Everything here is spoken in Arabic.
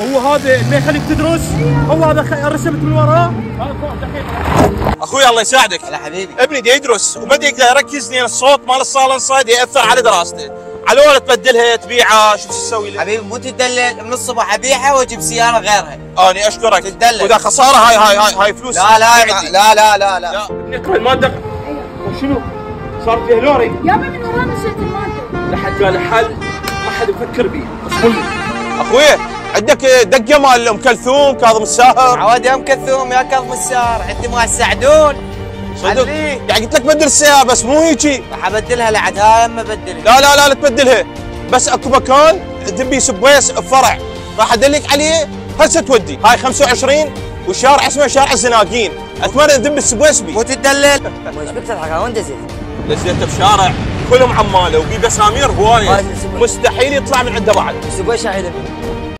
هو هذا ما يخليك تدرس؟ هو هذا رسمت من وراه؟ اخوي الله يساعدك. هلا حبيبي. ابني دي يدرس وما يقدر يركز لان الصوت مال الصالنسر ياثر على دراسته. على ولا تبدلها تبيعها شو تسوي له؟ حبيبي مو تدلل، من الصبح ابيعها واجيب سياره غيرها. اني اشكرك. تدلل. واذا خساره هاي فلوس. لا لا لا لا لا لا. ابني اقرا الماده. وشنو؟ صار فيه لوري؟ يابا من ورانا نسيت الماده. لحد جاء حل ما حد يفكر بيه، اصبر لي. اخوي عندك دقه مال ام كلثوم كاظم الساهر؟ عواد يا ام كلثوم يا كاظم الساهر، عندي مال سعدون. صدق؟ يعني قلت لك بدل السياره بس مو هيجي. راح ابدلها لعد، هاي اما ابدلها. لا لا لا لا تبدلها، بس اكو مكان تبي سبيس بفرع راح ادلك عليه هسه تودي. هاي 25 والشارع اسمه شارع الزناقين، اتمنى تدب السبيس بي. مو تدلل. ايش بك تضحك؟ وين دزيت؟ دزيته بشارع كلهم عماله وبي بسامير هوايه، مستحيل يطلع من عنده بعد. السبويش شايله